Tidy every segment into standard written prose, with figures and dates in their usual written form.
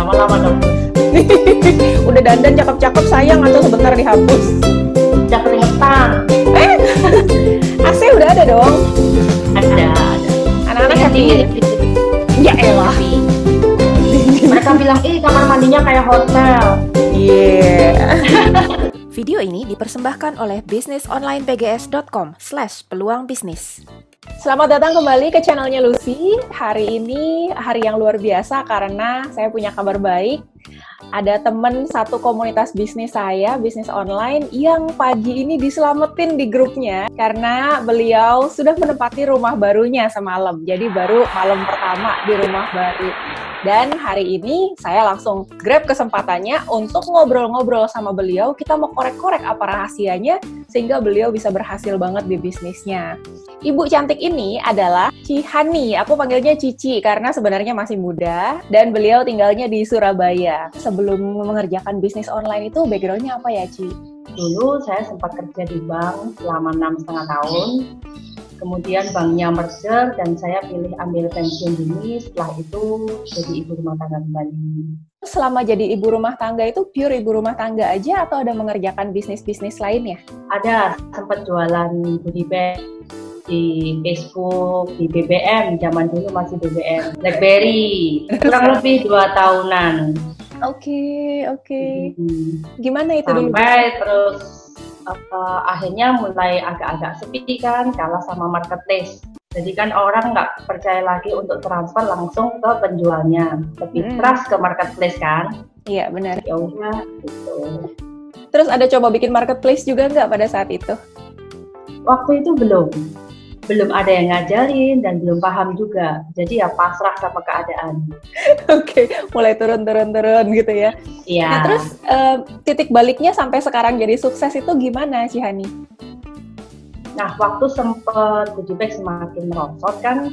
lama-lama dong. Udah dandan cakep-cakep sayang atau sebentar dihapus? Udah keringetan. AC udah ada dong. Ada. Anak-anak happy. Ya elah. Mereka bilang, kamar mandinya kayak hotel. Yeah. Video ini dipersembahkan oleh bisnisonlinebgs.com/peluang bisnis. Selamat datang kembali ke channelnya Lucy. Hari ini hari yang luar biasa karena saya punya kabar baik. Ada teman satu komunitas bisnis saya, bisnis online, yang pagi ini diselamatin di grupnya karena beliau sudah menempati rumah barunya semalam. Jadi baru malam pertama di rumah baru. Dan hari ini saya langsung grab kesempatannya untuk ngobrol-ngobrol sama beliau. Kita mau korek-korek apa rahasianya sehingga beliau bisa berhasil banget di bisnisnya. Ibu cantik ini adalah Cihani. Aku panggilnya Cici karena sebenarnya masih muda dan beliau tinggalnya di Surabaya. Sebelum mengerjakan bisnis online itu background-nya apa ya, Ci? Dulu saya sempat kerja di bank selama 6,5 tahun. Kemudian banknya merger dan saya pilih ambil pensiun dini. Setelah itu jadi ibu rumah tangga kembali. Selama jadi ibu rumah tangga itu pure ibu rumah tangga aja atau ada mengerjakan bisnis-bisnis lainnya? Ada, sempat jualan goodie bag di Facebook, di BBM, zaman dulu masih BBM, BlackBerry, kurang lebih 2 tahunan. Oke. Gimana itu dulu? Sampai terus akhirnya mulai agak-agak sepi kan, kalah sama marketplace. Jadi kan orang nggak percaya lagi untuk transfer langsung ke penjualnya, lebih trust ke marketplace kan? Iya benar. Ya udah gitu. Terus ada coba bikin marketplace juga nggak pada saat itu? Waktu itu belum ada yang ngajarin dan belum paham juga. Jadi ya pasrah sama keadaan. Oke, mulai turun gitu ya. Iya. Nah, terus titik baliknya sampai sekarang jadi sukses itu gimana, Cihani? Nah, waktu sempet goodie bag semakin merosot kan,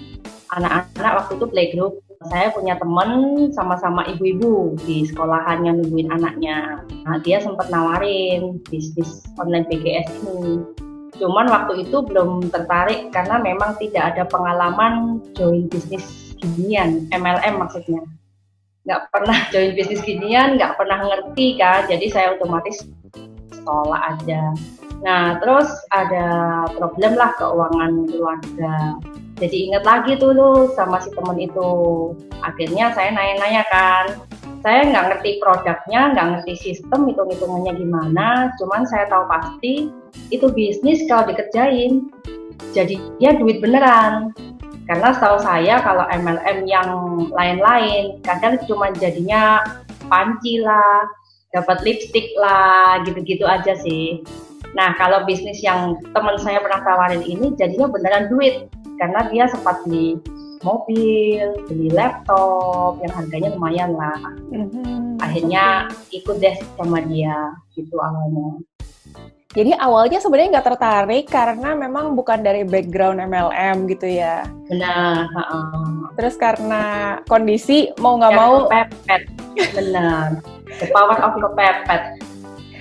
anak-anak waktu itu playgroup. Saya punya temen sama-sama ibu-ibu di sekolahan yang nungguin anaknya. Nah, dia sempat nawarin bisnis online BGS ini. Cuman waktu itu belum tertarik karena memang tidak ada pengalaman join bisnis ginian, MLM maksudnya. Nggak pernah join bisnis ginian, nggak pernah ngerti kan, jadi saya otomatis tolak aja. Nah, terus ada problem lah keuangan keluarga. Jadi inget lagi dulu sama si temen itu. Akhirnya saya nanya-nanya kan. Saya nggak ngerti produknya, nggak ngerti sistem, hitung-hitungannya gimana. Cuman saya tahu pasti itu bisnis kalau dikerjain jadinya duit beneran. Karena setahu saya kalau MLM yang lain-lain kadang cuma jadinya panci lah, dapat lipstick lah, gitu-gitu aja sih. Nah, kalau bisnis yang teman saya pernah tawarin ini jadinya beneran duit karena dia sempat beli mobil, beli laptop yang harganya lumayan lah. Akhirnya ikut deh sama dia gitu awalnya. Jadi awalnya sebenarnya nggak tertarik karena memang bukan dari background MLM gitu ya. Benar. Terus karena kondisi mau nggak mau kepepet. Benar. The power of kepepet.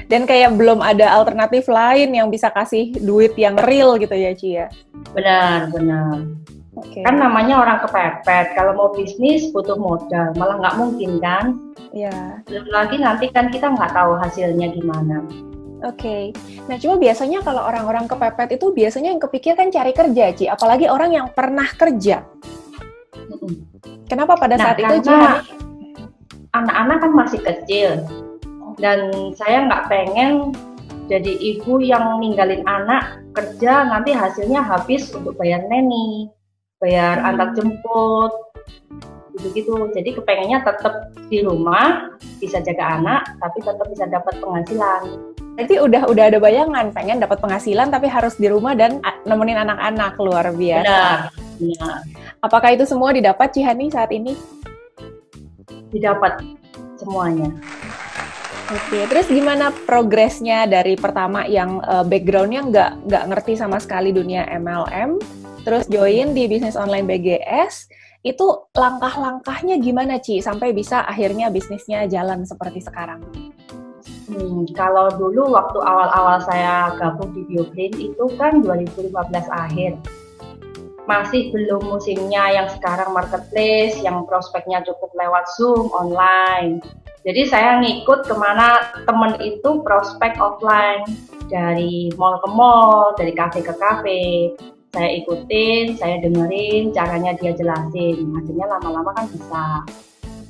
Dan kayak belum ada alternatif lain yang bisa kasih duit yang real gitu ya, Ci ya. Benar. Okay. Kan namanya orang kepepet, kalau mau bisnis butuh modal, malah nggak mungkin kan? Iya. Belum lagi nanti kan kita nggak tahu hasilnya gimana. Oke. Nah, cuma biasanya kalau orang-orang kepepet itu biasanya yang kepikir kan cari kerja, Ci. Apalagi orang yang pernah kerja. Kenapa pada saat itu, Ci? Anak-anak kan masih kecil, dan saya nggak pengen jadi ibu yang ninggalin anak kerja nanti hasilnya habis untuk bayar neni, bayar antar jemput, gitu-gitu. Jadi kepengennya tetap di rumah, bisa jaga anak, tapi tetap bisa dapat penghasilan. Berarti udah ada bayangan, pengen dapat penghasilan tapi harus di rumah dan nemenin anak-anak, luar biasa. Benar. Apakah itu semua didapat, Cihani, saat ini? Didapat semuanya. Oke, terus gimana progresnya dari pertama yang background-nya nggak ngerti sama sekali dunia MLM, terus join di bisnis online BGS, itu langkah-langkahnya gimana, Ci, sampai bisa akhirnya bisnisnya jalan seperti sekarang? Kalau dulu waktu awal-awal saya gabung di BioBrain itu kan 2015 akhir. masih belum musimnya yang sekarang marketplace, yang prospeknya cukup lewat Zoom, online. Jadi saya ngikut kemana temen itu prospek offline, dari mall ke mall, dari kafe ke kafe. Saya ikutin, saya dengerin, caranya dia jelasin. Akhirnya lama-lama kan bisa.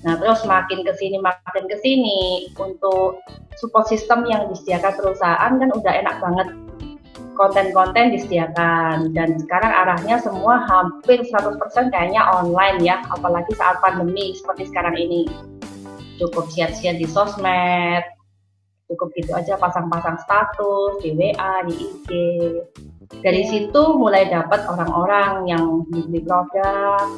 Nah, terus makin kesini, untuk support system yang disediakan perusahaan kan udah enak banget. Konten-konten disediakan, dan sekarang arahnya semua hampir 100% kayaknya online ya, apalagi saat pandemi seperti sekarang ini. Cukup share-share di sosmed, cukup gitu aja pasang-pasang status di WA, di IG. Dari situ mulai dapat orang-orang yang beli produk,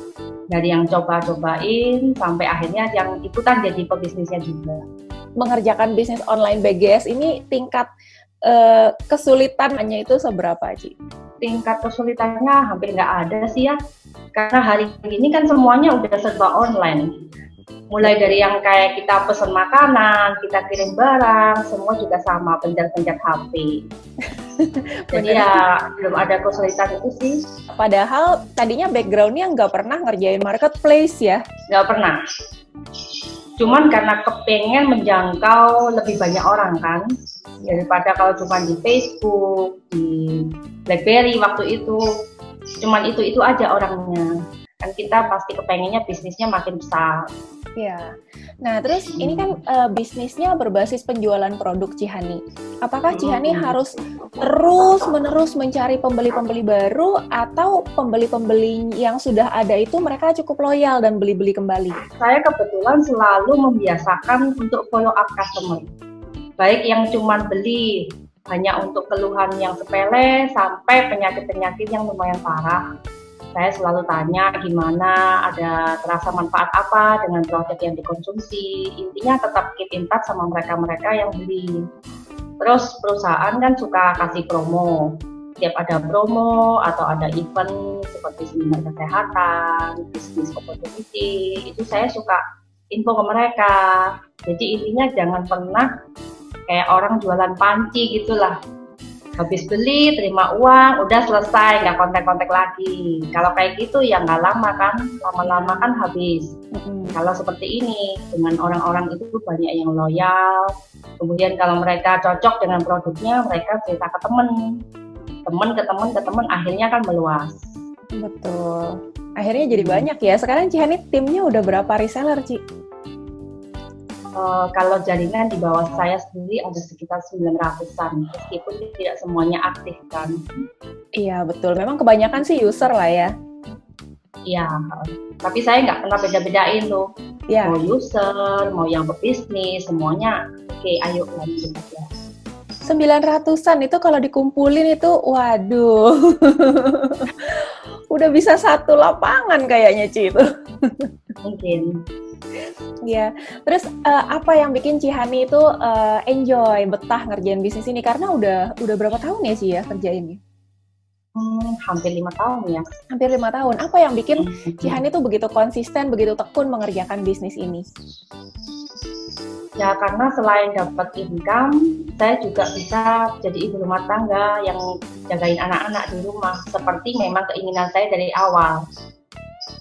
dari yang coba-cobain sampai akhirnya yang ikutan jadi pebisnisnya juga. Mengerjakan bisnis online BGS ini tingkat kesulitannya itu seberapa, Ci? Tingkat kesulitannya hampir nggak ada sih ya, karena hari ini kan semuanya udah serba online. Mulai dari yang kayak kita pesen makanan, kita kirim barang, semua juga sama, pencet-pencet HP. Jadi ya belum ada kesulitan itu sih. Padahal tadinya background-nya nggak pernah ngerjain marketplace ya? Nggak pernah. Cuman karena kepengen menjangkau lebih banyak orang kan, daripada kalau cuma di Facebook, di BlackBerry waktu itu, cuman itu aja orangnya. Kan kita pasti kepengennya bisnisnya makin besar. Ya. Nah, terus ini kan bisnisnya berbasis penjualan produk Cihani. Apakah Cihani harus terus-menerus mencari pembeli-pembeli baru, atau pembeli-pembeli yang sudah ada itu mereka cukup loyal dan beli-beli kembali? Saya kebetulan selalu membiasakan untuk follow up customer. Baik yang cuma beli hanya untuk keluhan yang sepele sampai penyakit-penyakit yang lumayan parah. Saya selalu tanya gimana, ada terasa manfaat apa dengan produk yang dikonsumsi. Intinya tetap keep in touch sama mereka-mereka yang beli. Terus perusahaan kan suka kasih promo. Setiap ada promo atau ada event seperti seminar kesehatan, bisnis opportunity, itu saya suka info ke mereka. Jadi intinya jangan pernah kayak orang jualan panci gitulah. Habis beli, terima uang, udah selesai, nggak kontak-kontak lagi. Kalau kayak gitu ya nggak lama kan, lama-lama kan habis. Kalau seperti ini, dengan orang-orang itu banyak yang loyal. Kemudian kalau mereka cocok dengan produknya, mereka cerita ke temen ke temen, akhirnya kan meluas. Betul. Akhirnya jadi banyak ya. Sekarang Cihani timnya udah berapa reseller, Ci? Kalau jaringan di bawah saya sendiri ada sekitar 900-an, meskipun tidak semuanya aktif kan. Iya betul, memang kebanyakan sih user lah ya. Iya, tapi saya nggak pernah beda-bedain tuh. Ya. Mau user, mau yang pebisnis, semuanya oke, ayo lanjut aja. 900-an itu kalau dikumpulin itu, waduh, udah bisa satu lapangan kayaknya, Ci, itu. Mungkin. Ya, terus apa yang bikin Cihani itu enjoy, betah ngerjain bisnis ini? Karena udah berapa tahun ya sih ya kerjainnya? Hampir 5 tahun ya. Hampir 5 tahun. Apa yang bikin Cihani tuh begitu konsisten, begitu tekun mengerjakan bisnis ini? Ya karena selain dapat income, saya juga bisa jadi ibu rumah tangga yang jagain anak-anak di rumah. Seperti memang keinginan saya dari awal.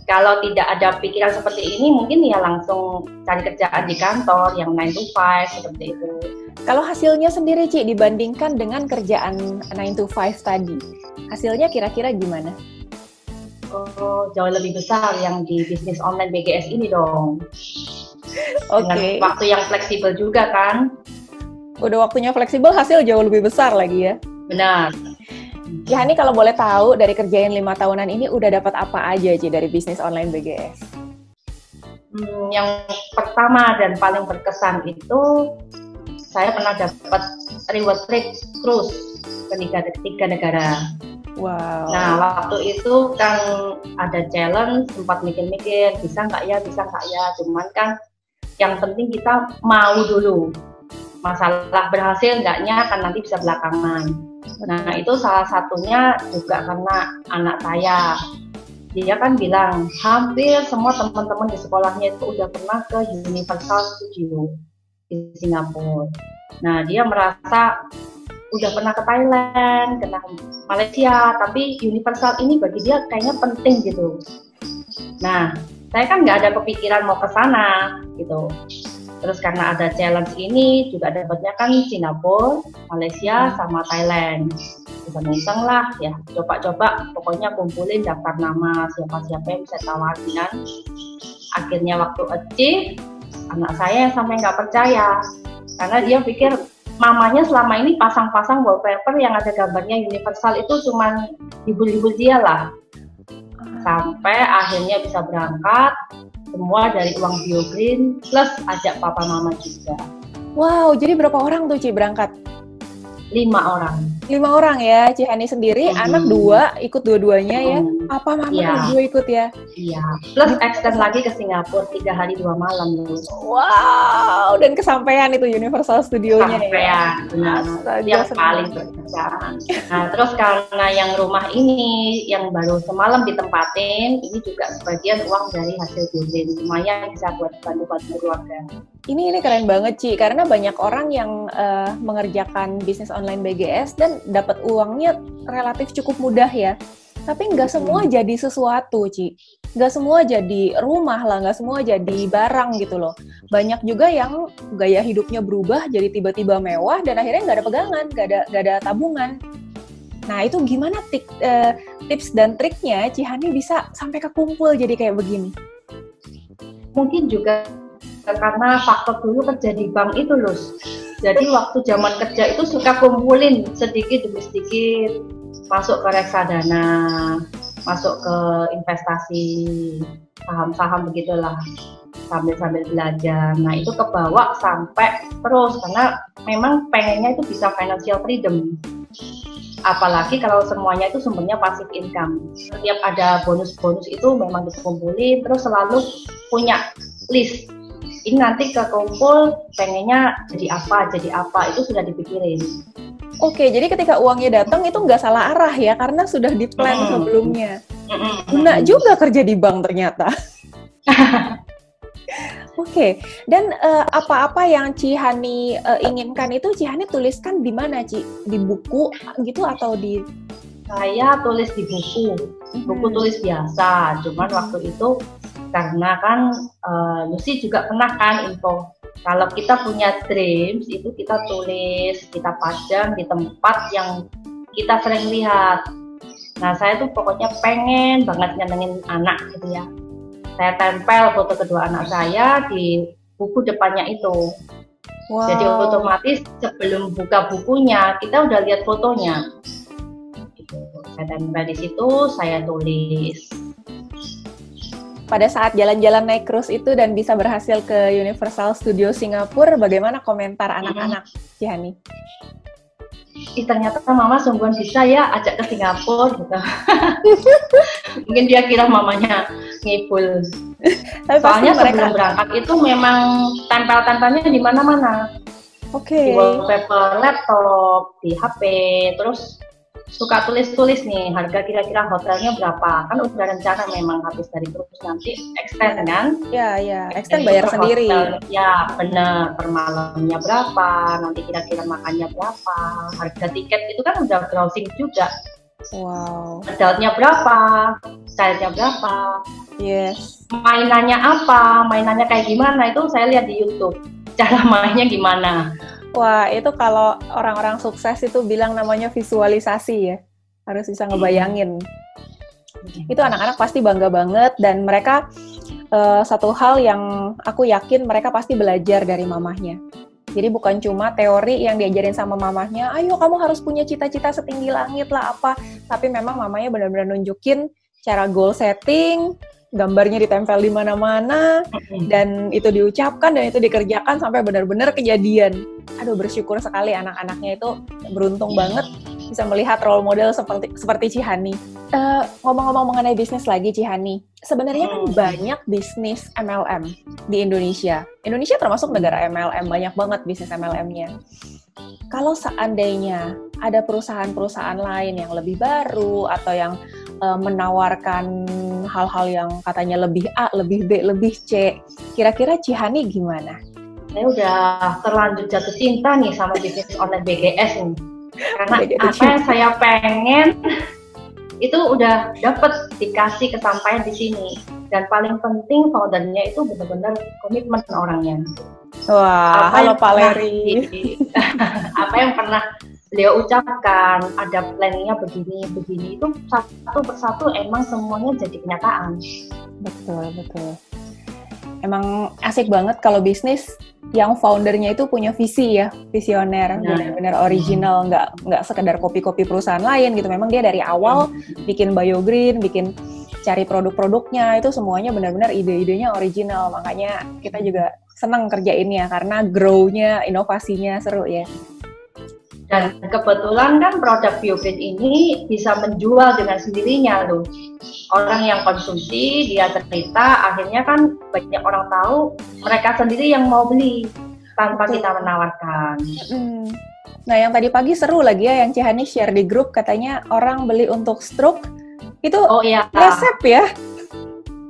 Kalau tidak ada pikiran seperti ini, mungkin ya langsung cari kerjaan di kantor yang 9 to 5 seperti itu. Kalau hasilnya sendiri, Ci, dibandingkan dengan kerjaan 9 to 5 tadi, hasilnya kira-kira gimana? Oh, jauh lebih besar yang di bisnis online BGS ini dong. Dengan waktu yang fleksibel juga kan. Udah waktunya fleksibel, hasil jauh lebih besar lagi ya? Benar. Cihani kalau boleh tahu dari kerjain 5 tahunan ini udah dapat apa aja Ci dari bisnis online BGS? Yang pertama dan paling berkesan itu saya pernah dapat reward trip cruise ke 3 negara. Wow. Nah waktu itu kan ada challenge, sempat mikir-mikir bisa nggak ya, cuman kan yang penting kita mau dulu. Masalah berhasil nggaknya kan nanti bisa belakangan. Nah itu salah satunya juga karena anak saya, dia kan bilang hampir semua teman-teman di sekolahnya itu udah pernah ke Universal Studio di Singapura. Nah dia merasa udah pernah ke Thailand, ke Malaysia, tapi universal ini bagi dia kayaknya penting gitu. Nah, saya kan nggak ada kepikiran mau ke sana gitu. Terus karena ada challenge ini juga dapatnya kan Singapura, Malaysia, sama Thailand. Iseng-iseng lah ya, coba-coba pokoknya kumpulin daftar nama siapa-siapa yang bisa tawarin kan. Akhirnya waktu achieve, anak saya yang sampai nggak percaya karena dia pikir mamanya selama ini pasang-pasang wallpaper yang ada gambarnya universal itu cuman hibur-hibur dia lah. Sampai akhirnya bisa berangkat, semua dari uang BioGreen plus ajak papa mama juga. Wow, jadi berapa orang tuh Ci berangkat? 5 orang. 5 orang ya, Cihani sendiri, anak 2, ikut dua-duanya ya? Apa mama juga ikut ya? Iya, plus extend lagi ke Singapura 3 hari 2 malam. Wow, dan kesampaian itu Universal Studio-nya ya? Benar, tiap kali berjalan. Nah, terus karena yang rumah ini, yang baru semalam ditempatin, ini juga sebagian uang dari hasil BioGreen, lumayan bisa buat bantu-bantu keluarga. Ini keren banget Ci, karena banyak orang yang mengerjakan bisnis online BGS dan dapat uangnya relatif cukup mudah ya. Tapi nggak semua jadi sesuatu Ci, nggak semua jadi rumah lah, nggak semua jadi barang gitu loh. Banyak juga yang gaya hidupnya berubah jadi tiba-tiba mewah dan akhirnya nggak ada pegangan, nggak ada tabungan. Nah itu gimana tips dan triknya Cihani bisa sampai kekumpul jadi kayak begini? Mungkin juga karena faktor dulu kerja di bank itu loh. Jadi waktu zaman kerja itu suka kumpulin sedikit demi sedikit, masuk ke reksadana, masuk ke investasi saham-saham begitulah, sambil belajar. Nah itu kebawa sampai terus karena memang pengennya itu bisa financial freedom. Apalagi kalau semuanya itu sumbernya passive income. Setiap ada bonus-bonus itu memang dikumpulin, terus selalu punya list. Ini nanti kekumpul pengennya jadi apa, itu sudah dipikirin. Oke, jadi ketika uangnya datang itu nggak salah arah ya, karena sudah di-plan sebelumnya. Guna juga kerja di bank ternyata. Oke, dan apa-apa yang Cihani inginkan itu Cihani tuliskan di mana Ci? Di buku gitu atau di? Saya tulis di buku tulis biasa, cuman waktu itu karena kan Lucy juga pernah kan info kalau kita punya dreams itu kita tulis, kita pajang di tempat yang kita sering lihat. Nah saya tuh pokoknya pengen banget nyenengin anak gitu ya. Saya tempel foto kedua anak saya di buku depannya itu. Wow. Jadi otomatis sebelum buka bukunya kita udah lihat fotonya. Gitu. Saya tempel di situ, saya tulis. Pada saat jalan-jalan naik cruise itu dan bisa berhasil ke Universal Studio Singapura, bagaimana komentar anak-anak Cihani? Ternyata mama sungguhan bisa ya ajak ke Singapura gitu. Mungkin dia kira mamanya ngibul. Soalnya sebelum berangkat itu memang tempel-tempelnya di mana-mana. Oke. Di wallpaper laptop, di HP, terus suka tulis-tulis nih harga kira-kira hotelnya berapa, kan udah rencana memang habis dari terus nanti extend kan? Ya, extend bayar sendiri. Ya bener, per malamnya berapa, nanti kira-kira makannya berapa, harga tiket itu kan udah browsing juga. Wow. Adultnya berapa, stylenya berapa, yes. Mainannya apa, mainannya kayak gimana itu saya lihat di YouTube, cara mainnya gimana. Wah, itu kalau orang-orang sukses itu bilang namanya visualisasi ya. Harus bisa ngebayangin. Itu anak-anak pasti bangga banget dan mereka satu hal yang aku yakin mereka pasti belajar dari mamahnya. Jadi bukan cuma teori yang diajarin sama mamahnya, ayo kamu harus punya cita-cita setinggi langit lah apa. Tapi memang mamanya benar-benar nunjukin cara goal setting, gambarnya ditempel di mana-mana, dan itu diucapkan dan itu dikerjakan sampai benar-benar kejadian. Aduh, bersyukur sekali anak-anaknya itu beruntung banget bisa melihat role model seperti Cihani. Ngomong-ngomong mengenai bisnis lagi Cihani, sebenarnya kan banyak bisnis MLM di Indonesia. Indonesia termasuk negara MLM, banyak banget bisnis MLM-nya. Kalau seandainya ada perusahaan-perusahaan lain yang lebih baru atau yang menawarkan hal-hal yang katanya lebih A, lebih B, lebih C, kira-kira Cihani gimana? Saya udah terlanjur jatuh cinta nih sama bisnis online BGS ini. Karena apa yang saya pengen itu udah dapet, dikasih kesampaian di sini. Dan paling penting foundernya itu benar-benar komitmen orangnya. Wah, halo Pak Leri. Apa yang pernah beliau ucapkan, ada plannya begini itu satu persatu emang semuanya jadi kenyataan. Betul. Emang asik banget kalau bisnis yang foundernya itu punya visi ya, visioner, benar-benar original, nggak sekedar copy-copy perusahaan lain gitu. Memang dia dari awal bikin BioGreen, bikin cari produk-produknya, itu semuanya benar-benar ide-idenya original. Makanya kita juga senang kerjainnya karena grow-nya, inovasinya seru ya. Dan kebetulan kan produk BioGreen ini bisa menjual dengan sendirinya loh. Orang yang konsumsi, dia cerita, akhirnya kan banyak orang tahu, mereka sendiri yang mau beli tanpa kita menawarkan. Nah, yang tadi pagi seru lagi ya, yang Cihani share di grup, katanya orang beli untuk stroke, itu resep ya?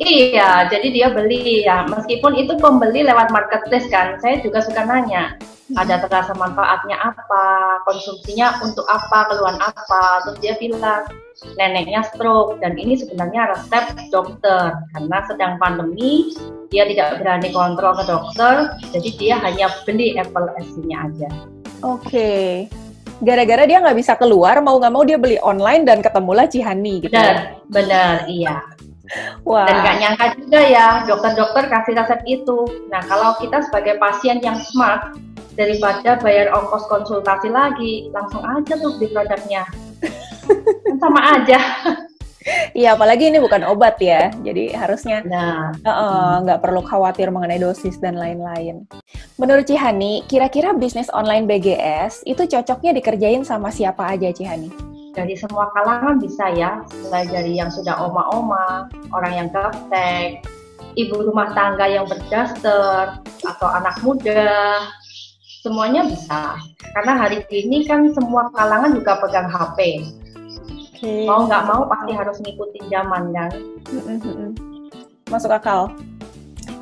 Iya, jadi dia beli ya, meskipun itu pembeli lewat marketplace kan, saya juga suka nanya, ada terasa manfaatnya apa, konsumsinya untuk apa, keluhan apa, terus dia bilang, neneknya stroke, dan ini sebenarnya resep dokter, karena sedang pandemi, dia tidak berani kontrol ke dokter, jadi dia hanya beli Apple SC-nya aja. Oke. Gara-gara dia nggak bisa keluar, mau nggak mau dia beli online dan ketemulah Cihani gitu. Benar, iya. Wah. Dan nggak nyangka juga ya, dokter-dokter kasih resep itu. Nah, kalau kita sebagai pasien yang smart, daripada bayar ongkos konsultasi lagi, langsung aja tuh beli produknya. Sama aja. Iya, apalagi ini bukan obat ya, jadi harusnya nggak perlu khawatir mengenai dosis dan lain-lain. Menurut Cihani, kira-kira bisnis online BGS itu cocoknya dikerjain sama siapa aja, Cihani? Dari semua kalangan bisa ya, mulai dari yang sudah oma-oma, orang yang gaptek, ibu rumah tangga yang berdaster, atau anak muda, semuanya bisa. Karena hari ini kan semua kalangan juga pegang HP. Mau nggak mau pasti harus ngikutin zaman kan. Masuk akal.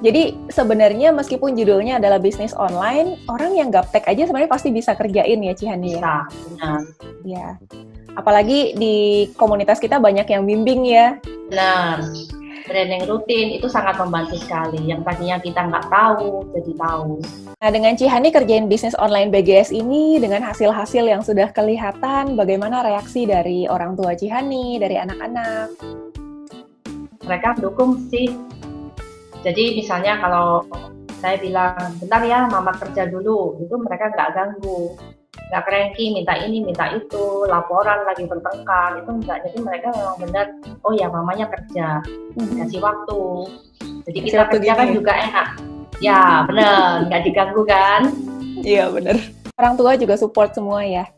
Jadi sebenarnya meskipun judulnya adalah bisnis online, orang yang gaptek aja sebenarnya pasti bisa kerjain ya Cihani ya? Bisa, benar. Ya. Apalagi di komunitas kita banyak yang bimbing ya. Benar. Training rutin itu sangat membantu sekali. Yang tadinya kita nggak tahu, jadi tahu. Nah, dengan Cihani kerjain bisnis online BGS ini, dengan hasil-hasil yang sudah kelihatan, bagaimana reaksi dari orang tua Cihani, dari anak-anak? Mereka mendukung sih. Jadi misalnya kalau saya bilang, bentar ya mama kerja dulu, itu mereka nggak ganggu. Nggak cranky, minta ini, minta itu, laporan lagi bertengkar, itu enggak. Jadi mereka memang benar, oh ya mamanya kerja, kasih waktu. Jadi kita kerja kan juga enak. Ya benar, nggak diganggu kan? Iya benar. Orang tua juga support semua ya?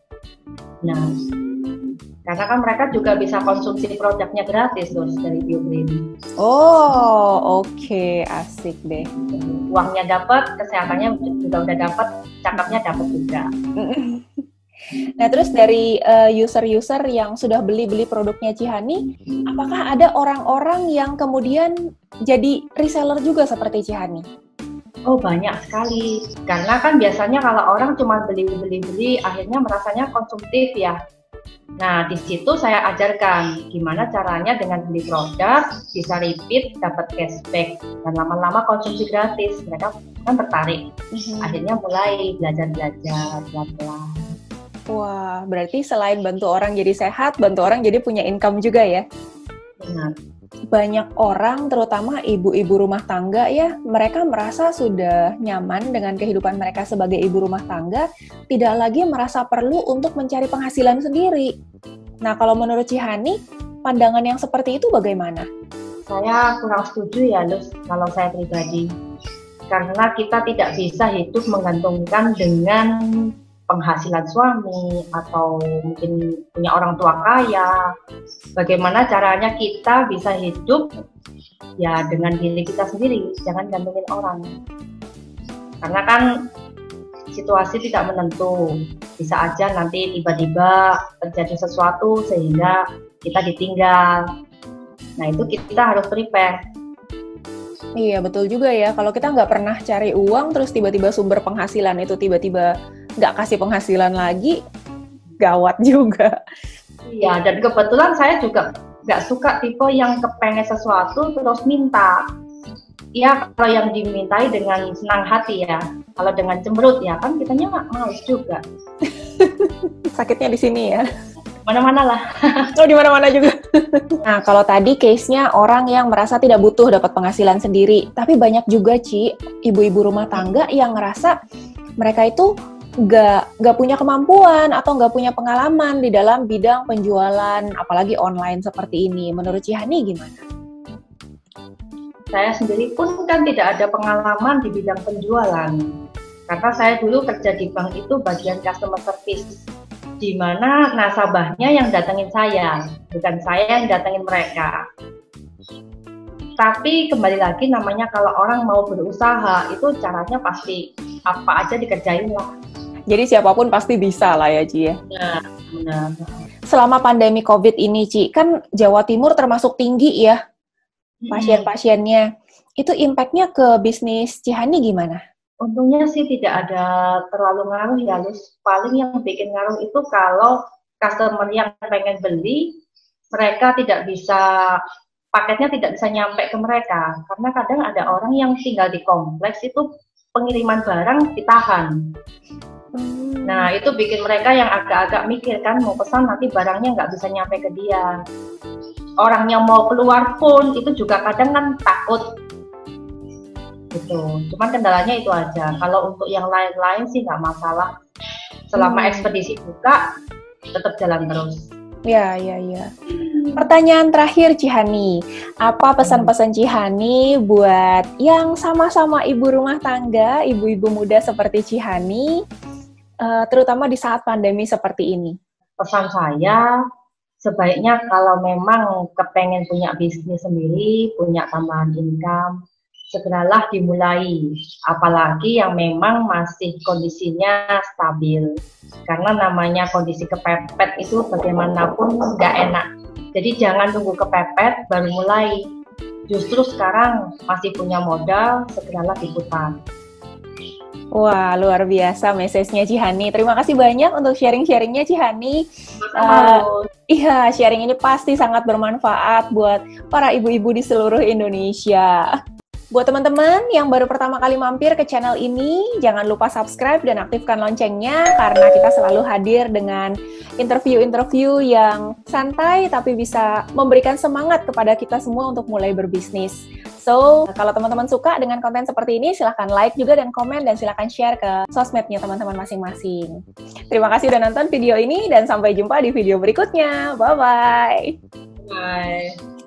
Nah, karena kan mereka juga bisa konsumsi produknya gratis loh dari BioGreen. Oh, oke. Asik deh. Uangnya dapat, kesehatannya juga udah dapat, cakepnya dapat juga. Nah, terus dari user-user yang sudah beli produknya Cihani, apakah ada orang-orang yang kemudian jadi reseller juga seperti Cihani? Oh, banyak sekali. Karena kan biasanya kalau orang cuma beli, akhirnya merasanya konsumtif ya. Nah, di situ saya ajarkan gimana caranya dengan beli produk, bisa repeat, dapat cashback, dan lama-lama konsumsi gratis. Mereka kan tertarik. Akhirnya mulai belajar-belajar, pelan-pelan. Wah, berarti selain bantu orang jadi sehat, bantu orang jadi punya income juga ya? Benar. Banyak orang, terutama ibu-ibu rumah tangga ya, mereka merasa sudah nyaman dengan kehidupan mereka sebagai ibu rumah tangga, tidak lagi merasa perlu untuk mencari penghasilan sendiri. Nah, kalau menurut Cihani, pandangan yang seperti itu bagaimana? Saya kurang setuju ya, Luz, kalau saya pribadi. Karena kita tidak bisa hidup menggantungkan dengan penghasilan suami atau mungkin punya orang tua kaya. Bagaimana caranya kita bisa hidup ya dengan diri kita sendiri, jangan gantungin orang. Karena kan situasi tidak menentu, bisa aja nanti tiba-tiba terjadi sesuatu sehingga kita ditinggal. Nah, itu kita harus prepare. Iya, betul juga ya. Kalau kita nggak pernah cari uang, terus tiba-tiba sumber penghasilan itu tiba-tiba nggak kasih penghasilan lagi, Gawat juga. Iya, dan kebetulan saya juga nggak suka tipe yang kepengen sesuatu terus minta. Ya, kalau yang dimintai dengan senang hati ya. Kalau dengan cemberut ya kan kitanya nggak males juga. Sakitnya di sini ya. Mana-mana lah. Oh, di mana-mana juga. Nah, kalau tadi case-nya orang yang merasa tidak butuh dapat penghasilan sendiri. Tapi banyak juga, Ci, ibu-ibu rumah tangga yang ngerasa mereka itu nggak punya kemampuan atau nggak punya pengalaman di dalam bidang penjualan, apalagi online seperti ini. Menurut Cihani gimana? Saya sendiri pun kan tidak ada pengalaman di bidang penjualan. Karena saya dulu kerja di bank itu bagian customer service, di mana nasabahnya yang datengin saya, bukan saya yang datengin mereka. Tapi kembali lagi namanya kalau orang mau berusaha, itu caranya pasti apa aja dikerjain lah. Jadi siapapun pasti bisa lah ya, Ci ya? Benar. Selama pandemi COVID ini, Ci, kan Jawa Timur termasuk tinggi ya pasien-pasiennya. Itu impact-nya ke bisnis Cihani gimana? Untungnya sih tidak ada terlalu ngaruh ya, Lus. Paling yang bikin ngaruh itu kalau customer yang pengen beli, mereka tidak bisa, paketnya tidak bisa nyampe ke mereka. Karena kadang ada orang yang tinggal di kompleks itu pengiriman barang ditahan. Nah, itu bikin mereka yang agak-agak mikir kan, mau pesan nanti barangnya nggak bisa nyampe ke dia. Orang yang mau keluar pun itu juga kadang kan takut. Gitu. Cuman kendalanya itu aja. Kalau untuk yang lain-lain sih nggak masalah. Selama ekspedisi buka, tetap jalan terus. Ya. Pertanyaan terakhir, Cihani. Apa pesan-pesan Cihani buat yang sama-sama ibu rumah tangga, ibu-ibu muda seperti Cihani, terutama di saat pandemi seperti ini? Pesan saya, sebaiknya kalau memang kepengen punya bisnis sendiri, punya tambahan income, segeralah dimulai. Apalagi yang memang masih kondisinya stabil. Karena namanya kondisi kepepet itu bagaimanapun nggak enak. Jadi jangan tunggu kepepet baru mulai. Justru sekarang masih punya modal, segeralah diputar. Wah, luar biasa message-nya Cihani. Terima kasih banyak untuk sharing-sharingnya Cihani. Iya, sharing ini pasti sangat bermanfaat buat para ibu-ibu di seluruh Indonesia. Buat teman-teman yang baru pertama kali mampir ke channel ini, jangan lupa subscribe dan aktifkan loncengnya karena kita selalu hadir dengan interview-interview yang santai tapi bisa memberikan semangat kepada kita semua untuk mulai berbisnis. So, kalau teman-teman suka dengan konten seperti ini, silahkan like juga dan komen dan silahkan share ke sosmednya teman-teman masing-masing. Terima kasih udah nonton video ini dan sampai jumpa di video berikutnya. Bye-bye! Bye!